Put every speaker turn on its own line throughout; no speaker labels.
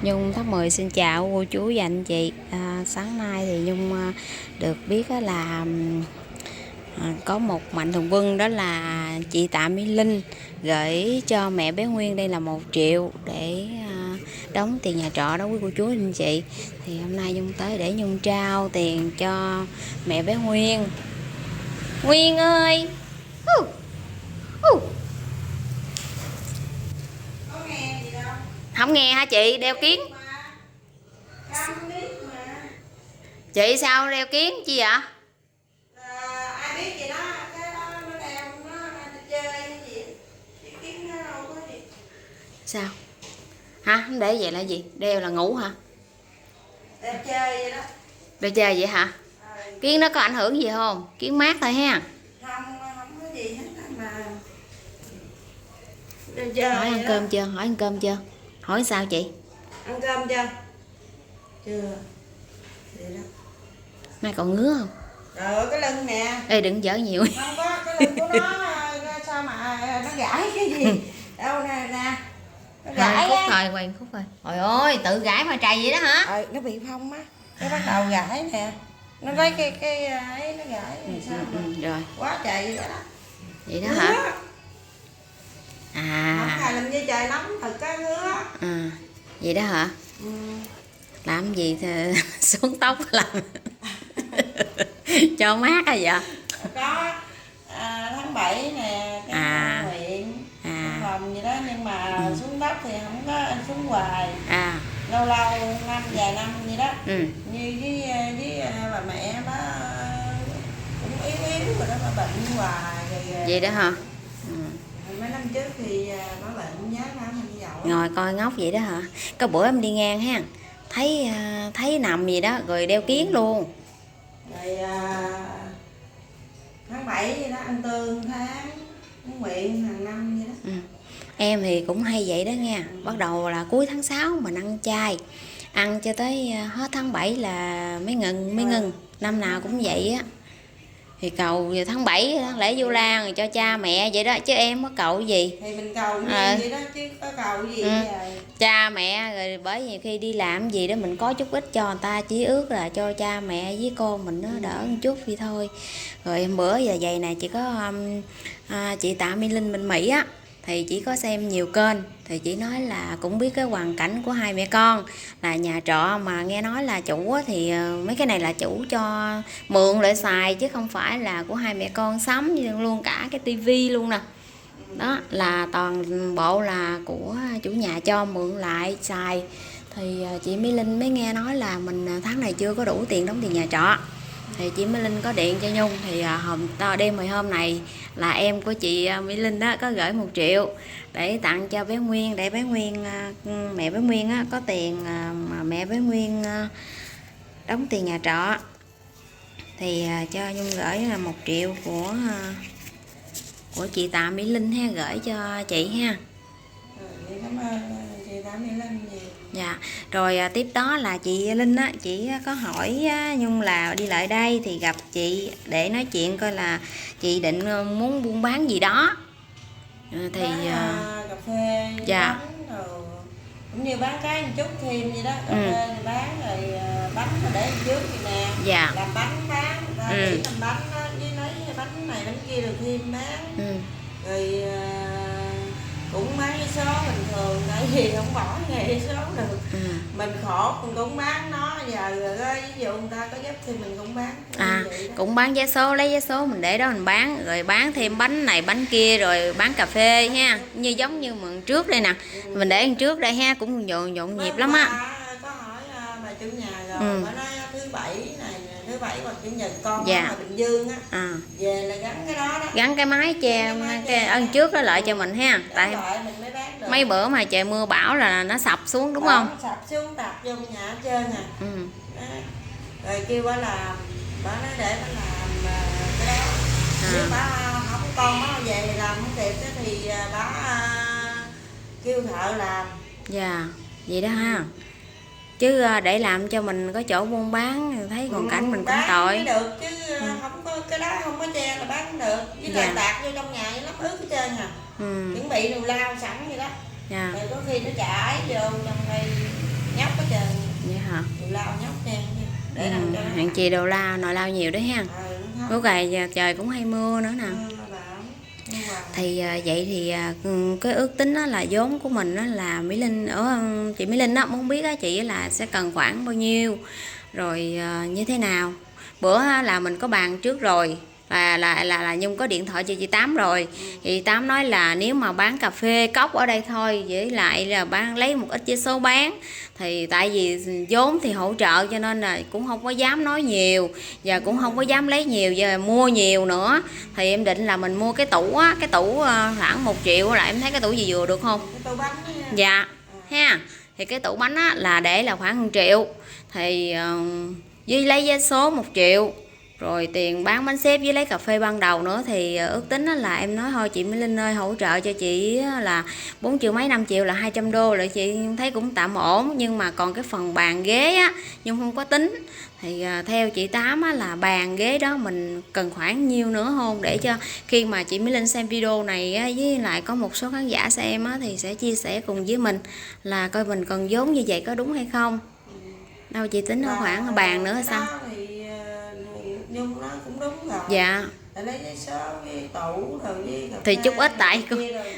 Nhung tháng 10 xin chào cô chú và anh chị. Sáng nay thì Nhung được biết là có một mạnh thường quân, đó là chị Tạ Mỹ Linh gửi cho mẹ bé Nguyên đây là 1 triệu để đóng tiền nhà trọ đó quý cô chú anh chị. Thì hôm nay Nhung tới để Nhung trao tiền cho mẹ bé Nguyên. Nguyên ơi, không nghe hả chị? Đeo kiến. Chị sao đeo kiến chi vậy?
Ai biết gì đó, cái đó nó đeo nó chơi cái gì, cái kiến nó đâu có gì.
Sao? Hả? Không để vậy là gì? Đeo là ngủ hả?
Đeo chơi vậy đó.
Đeo chơi vậy hả? Kiến nó có ảnh hưởng gì không? Kiến mát thôi ha.
Không có gì hết mà. Đeo chơi.
Hỏi ăn cơm chưa? Hỏi ăn cơm chưa? Hỏi sao chị?
Ăn cơm chưa? Chưa. Vậy đó.
Mai còn ngứa không?
Trời ơi, cái lưng nè.
Ê đừng giỡn nhiều.
Không có, cái lưng của nó sao mà nó gãi cái gì? Đâu nè nè. Nó gãi
Khúc
á.
thôi, quay khúc thôi. Trời ơi, tự gãi mà trầy vậy đó hả?
Nó bị phong á. Nó bắt đầu gãi nè. Nó lấy cái ấy nó gãi sao mà.
Rồi.
Quá trời vậy đó.
Vậy đó hả?
Không phải làm như trời nóng thật á, ngứa.
Vậy đó hả? Làm gì thì xuống tóc làm cho mát à vậy?
Có tháng 7 nè, cái huyện phòng gì đó, nhưng mà xuống tóc thì không có xuống hoài. Lâu lâu vài năm gì đó. Như với bà mẹ bà cũng yếu rồi đó, bà bệnh hoài rồi.
Vậy đó hả?
Mấy năm trước thì bà bệnh giá ra mình dậu.
Ngồi coi ngốc vậy đó hả? Có bữa em đi ngang ha, thấy nằm gì đó rồi đeo kiến luôn.
Rồi tháng 7 vậy đó, ăn tương tháng nguyện hàng năm vậy đó.
Em thì cũng hay vậy đó nha. Bắt đầu là cuối tháng 6 mình ăn chay, ăn cho tới hết tháng 7 là mới ngừng. Năm nào cũng vậy á. Thì cầu tháng 7 lễ Vu Lan rồi cho cha mẹ vậy đó, chứ em có cầu gì.
Thì mình cầu vậy đó chứ có cầu gì giờ.
Cha mẹ rồi, bởi vì khi đi làm gì đó mình có chút ít cho người ta, chỉ ước là cho cha mẹ với con mình nó đỡ một chút vậy thôi. Rồi bữa giờ vậy nè, chỉ có chị Tạ Mỹ Linh bên Mỹ á, thì chỉ có xem nhiều kênh thì chị nói là cũng biết cái hoàn cảnh của hai mẹ con là nhà trọ, mà nghe nói là chủ thì mấy cái này là chủ cho mượn để xài chứ không phải là của hai mẹ con sắm luôn, cả cái tivi luôn nè. Đó là toàn bộ là của chủ nhà cho mượn lại xài. Thì chị Mỹ Linh mới nghe nói là mình tháng này chưa có đủ tiền đóng tiền nhà trọ, thì chị Mỹ Linh có điện cho Nhung. Thì đêm hồi hôm này là em của chị Mỹ Linh đó có gửi 1 triệu để tặng cho bé Nguyên, để bé Nguyên, mẹ bé Nguyên á, có tiền mà mẹ bé Nguyên đóng tiền nhà trọ. Thì cho Nhung gửi là 1 triệu của chị Tạ Mỹ Linh ha, gửi cho chị ha.
Cảm ơn chị Tạ Mỹ Linh nhiều.
Dạ, rồi tiếp đó là chị Linh á, chị có hỏi Nhung là đi lại đây thì gặp chị để nói chuyện coi là chị định muốn buôn bán gì đó. Thì
cà phê,
dạ.
Bánh rồi cũng như bán cái một chút thêm vậy đó, cà phê thì bán rồi bánh rồi để trước vậy nè.
Dạ.
Làm bánh bán, chỉ làm bánh đó, với lấy bánh này bánh kia rồi thêm bán. Rồi cũng bán với số bình thường, tại vì không bỏ nghề với số được. Mình khổ mình cũng bán nó, giờ rồi ví dụ người ta có giúp thì mình cũng bán.
Cũng bán vé số, lấy vé số mình để đó mình bán, rồi bán thêm bánh này bánh kia, rồi bán cà phê ha, như giống như mừng trước đây nè, mình để trước đây ha, cũng nhộn nhịp lắm á.
Có hỏi bà chủ nhà rồi, bà nói thứ bảy hoặc chủ nhật con ở Bình Dương á, về là gắn cái đó đó,
gắn cái mái che cái ân trước đó lại cho mình ha, tại
mình mới bán được.
Mấy bữa mà trời mưa bão là nó sập xuống đúng không?
Nó sập xuống tạt vô nhà hết trơn Rồi kêu bà làm, bà nói để bà làm cái đó. Nếu bà không con bà về làm không kịp thì bà kêu thợ làm.
Dạ, vậy đó ha. Chứ để làm cho mình có chỗ buôn bán, thấy hoàn cảnh mình cũng tội.
Bán được chứ không có cái đó không có che là bán không được. Với lại tạt vô trong nhà với lắm ướt hết trơn chuẩn bị đồ lao sẵn vậy đó. Rồi có khi nó chảy vô trong đây nhóc hết trơn.
Vậy hả?
Đồ lao nhóc trang để làm cho
hàng chị đồ lao nội lao nhiều đấy ha. Lúc này trời cũng hay mưa nữa nè. Thì vậy thì cái ước tính đó là vốn của mình đó là Mỹ Linh ở chị Mỹ Linh đó muốn biết á chị là sẽ cần khoảng bao nhiêu rồi như thế nào. Bữa là mình có bàn trước rồi là Nhung có điện thoại cho chị Tám rồi. Chị Tám nói là nếu mà bán cà phê cốc ở đây thôi với lại là bán lấy một ít vé số bán, thì tại vì vốn thì hỗ trợ cho nên là cũng không có dám nói nhiều và cũng không có dám lấy nhiều và mua nhiều nữa. Thì em định là mình mua cái tủ á, cái tủ khoảng 1 triệu là em thấy cái tủ gì vừa được không?
Cái tủ bánh
dạ ha. Thì cái tủ bánh á là để là khoảng 1 triệu thì với lấy vé số 1 triệu rồi tiền bán bánh xếp với lấy cà phê ban đầu nữa, thì ước tính là em nói thôi chị Mỹ Linh ơi hỗ trợ cho chị là 4 triệu mấy 5 triệu là 200 đô là chị thấy cũng tạm ổn. Nhưng mà còn cái phần bàn ghế á nhưng không có tính, thì theo chị Tám á, là bàn ghế đó mình cần khoảng nhiêu nữa không, để cho khi mà chị Mỹ Linh xem video này á, với lại có một số khán giả xem á, thì sẽ chia sẻ cùng với mình là coi mình cần vốn như vậy có đúng hay không. Đâu chị tính nó khoảng bàn nữa hay sao?
Nhung nó cũng đúng rồi.
Dạ.
Tại lấy giấy số với tủ rồi với cà
thì
phê,
chút ít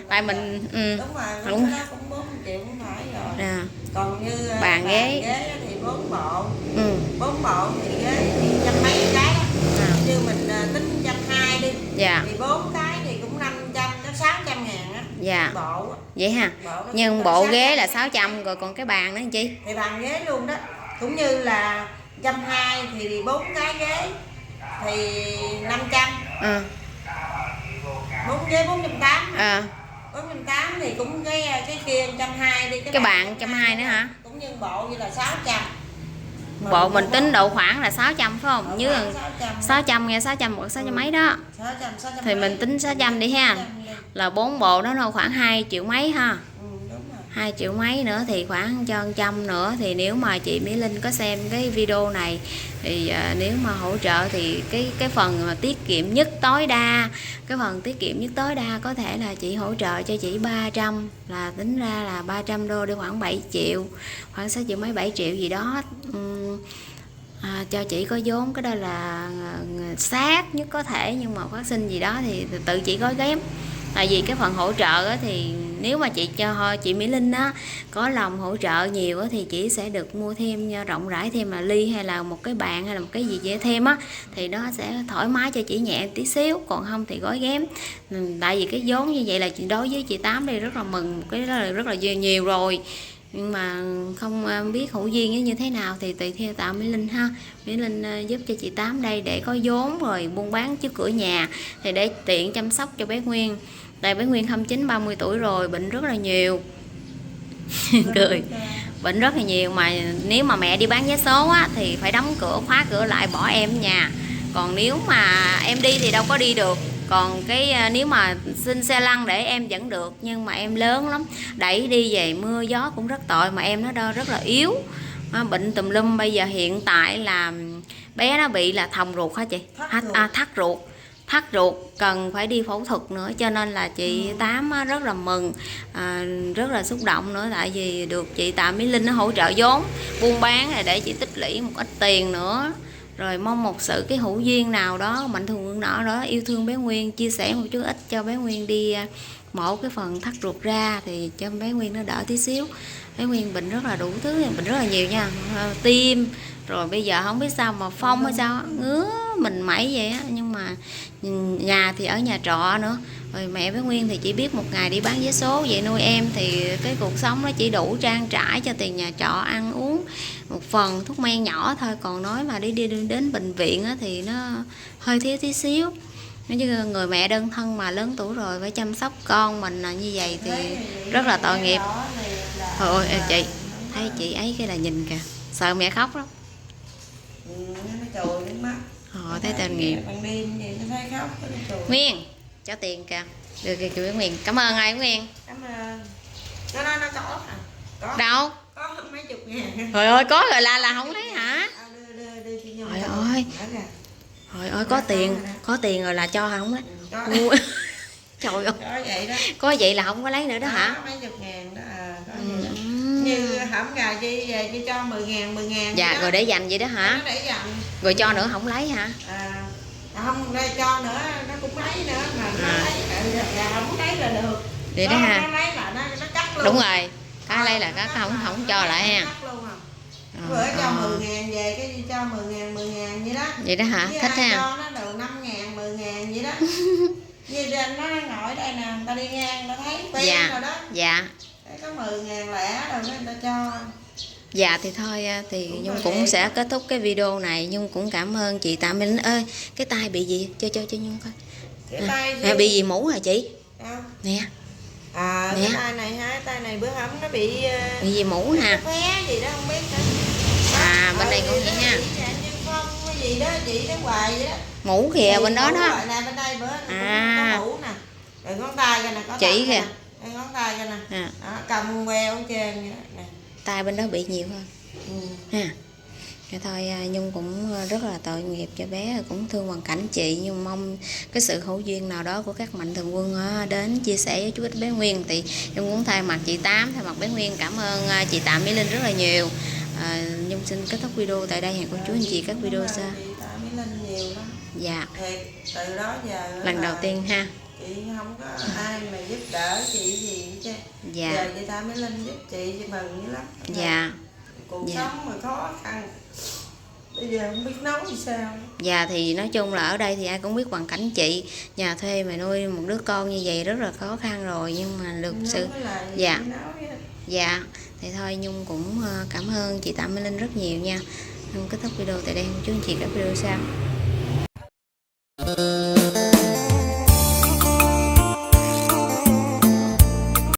tại mình
đúng rồi, đúng. Đó cũng 4 triệu cũng phải rồi.
À.
Còn như
bàn ghế
thì 4 bộ. 4 bộ thì ghế thì trăm mấy cái đó. Như mình tính 120 đi.
Dạ.
Thì 4 cái thì cũng 500 đến 600 ngàn á.
Dạ.
Bộ.
Vậy ha. Nhưng bộ ghế là 600 rồi còn cái bàn nữa chị?
Thì bàn ghế luôn đó. Cũng như là 120 thì 4 cái ghế thì 500. 4 ghế 480. 480 thì cũng cái kia 120 đi.
Cái bàn 120 nữa hả?
Cũng như bộ như là 600.
Bộ mình tính độ khoảng là 600 phải không? Như 600 nghe 600 hoặc 600 mấy đó.
600
thì mình tính 600 đi ha. Là 4 bộ đó nó khoảng 2 triệu mấy ha. 2 triệu mấy nữa thì khoảng cho 100 nữa. Thì nếu mà chị Mỹ Linh có xem cái video này thì nếu mà hỗ trợ thì cái phần mà tiết kiệm nhất tối đa, cái phần tiết kiệm nhất tối đa có thể là chị hỗ trợ cho chị 300, là tính ra là 300 đô đi khoảng 7 triệu, khoảng 6 triệu mấy 7 triệu gì đó. Cho chị có vốn, cái đó là sát nhất có thể, nhưng mà phát sinh gì đó thì tự chị gói ghém. Tại vì cái phần hỗ trợ thì nếu mà chị cho chị Mỹ Linh á có lòng hỗ trợ nhiều thì chị sẽ được mua thêm rộng rãi thêm là ly hay là một cái bàn hay là một cái gì vậy thêm á, thì nó sẽ thoải mái cho chị nhẹ tí xíu. Còn không thì gói ghém. Tại vì cái vốn như vậy là đối với chị Tám đây rất là mừng, cái đó là rất là nhiều rồi. Nhưng mà không biết hữu duyên như thế nào thì tùy theo tạo Mỹ Linh ha. Mỹ Linh giúp cho chị Tám đây để có vốn rồi buôn bán trước cửa nhà, thì để tiện chăm sóc cho bé Nguyên. Tại bé Nguyên 29 30 tuổi rồi, bệnh rất là nhiều. Cười. Bệnh rất là nhiều, mà nếu mà mẹ đi bán vé số á thì phải đóng cửa khóa cửa lại bỏ em ở nhà. Còn nếu mà em đi thì đâu có đi được. Còn cái nếu mà xin xe lăn để em vẫn được, nhưng mà em lớn lắm, đẩy đi về mưa gió cũng rất tội, mà em nó đo rất là yếu, bệnh tùm lum. Bây giờ hiện tại là bé nó bị là thòng ruột hả chị? Thắt ruột cần phải đi phẫu thuật nữa, cho nên là chị Tám rất là mừng, rất là xúc động nữa. Tại vì được chị Tạ Mỹ Linh nó hỗ trợ vốn buôn bán này để chị tích lũy một ít tiền nữa. Rồi mong một sự cái hữu duyên nào đó mạnh thường nào đó yêu thương bé Nguyên, chia sẻ một chút ít cho bé Nguyên đi mổ cái phần thắt ruột ra thì cho bé Nguyên nó đỡ tí xíu. Bé Nguyên bệnh rất là đủ thứ, bệnh rất là nhiều nha, tim rồi bây giờ không biết sao mà phong hay sao ngứa mình mẩy vậy á. Nhưng mà nhà thì ở nhà trọ nữa, rồi mẹ bé Nguyên thì chỉ biết một ngày đi bán vé số vậy nuôi em, thì cái cuộc sống nó chỉ đủ trang trải cho tiền nhà trọ ăn uống, một phần thuốc men nhỏ thôi. Còn nói mà đi đến bệnh viện á, thì nó hơi thiếu tí xíu. Nếu như người mẹ đơn thân mà lớn tuổi rồi phải chăm sóc con mình là như vậy thì rất là tội nghiệp. Thôi ôi chị thấy chị ấy cái là nhìn kìa, sợ mẹ khóc lắm. Thấy tội nghiệp. Nguyên cho tiền kìa. Được kìa chị Nguyên, cảm ơn ai Nguyên.
Cảm ơn. Nó có hả? Có.
Đâu?
Có mấy chục ngàn.
Trời ơi có rồi là không lấy hả? Trời ơi. Trời ơi có tiền rồi là cho không á. Trời ơi.
Có vậy đó.
Có vậy là không có lấy nữa đó hả?
Mấy chục ngàn đó. Có vậy đó. Như hổng gà chi cho 10.000
dạ rồi để dành vậy đó hả?
Nó để dành
rồi cho nữa không lấy hả?
Không đây cho nữa nó cũng lấy nữa mà nó lấy gà không lấy là được
vậy đó ha.
Nó lấy là nó cắt luôn.
Đúng rồi, cá lấy là cá không cho lại ha.
Bữa cho 10.000 về cái gì cho 10.000 vậy đó.
Vậy đó hả?
Với
Thích ha.
cho nó được 5.000 10.000 vậy đó. Như nó ngồi đây nè, người ta đi ngang người ta thấy quen rồi đó.
Dạ.
Có 10.000 lẻ rồi người ta cho.
Dạ thì thôi thì Nhung cũng sẽ kết thúc cái video này. Nhung cũng cảm ơn chị Tạ Minh ơi. Cái tay bị gì? Cho Nhung coi. Cái tay bị gì mũ hả chị? Nè.
Cái tay này ha, tay này bữa hổm nó bị
gì mũ nè.
Khóe gì đó không biết nữa.
Bên đây cũng vậy ha.
Cái gì đó chị nó hoài vậy đó.
Mũ kìa bên đó đó.
Nè bên đây bữa có mũ nè. Rồi ngón tay coi nè có
chỉ kìa.
Đây ngón tay coi nè. Đó, cầm queo ở trên vậy đó. Nè.
Tay bên đó bị nhiều hơn. Ha. Vậy thôi Nhung cũng rất là tội nghiệp cho bé, cũng thương hoàn cảnh chị, nhưng mong cái sự hữu duyên nào đó của các mạnh thường quân đến chia sẻ với chú ít bé Nguyên. Thì Nhung muốn thay mặt chị Tám, thay mặt bé Nguyên cảm ơn chị Tạ Mỹ Linh rất là nhiều. Nhung xin kết thúc video tại đây, hẹn cô chú anh chị các video sau.
Chị Tạ Mỹ Linh nhiều lắm.
Dạ.
Thiệt, từ đó giờ
lần đầu tiên ha.
Chị không có ai mà giúp đỡ chị gì chứ.
Dạ.
Giờ chị Tạ Mỹ Linh giúp chị mừng dữ lắm.
Dạ.
Cuộc sống mà khó khăn, bây giờ không biết nói sao.
Dạ thì nói chung là ở đây thì ai cũng biết hoàn cảnh chị, nhà thuê mà nuôi một đứa con như vậy rất là khó khăn rồi, nhưng mà được sự dạ dạ thì thôi Nhung cũng cảm ơn chị Tạ Mỹ Linh rất nhiều nha. Nhung kết thúc video tại đây, chú anh chị các video sau.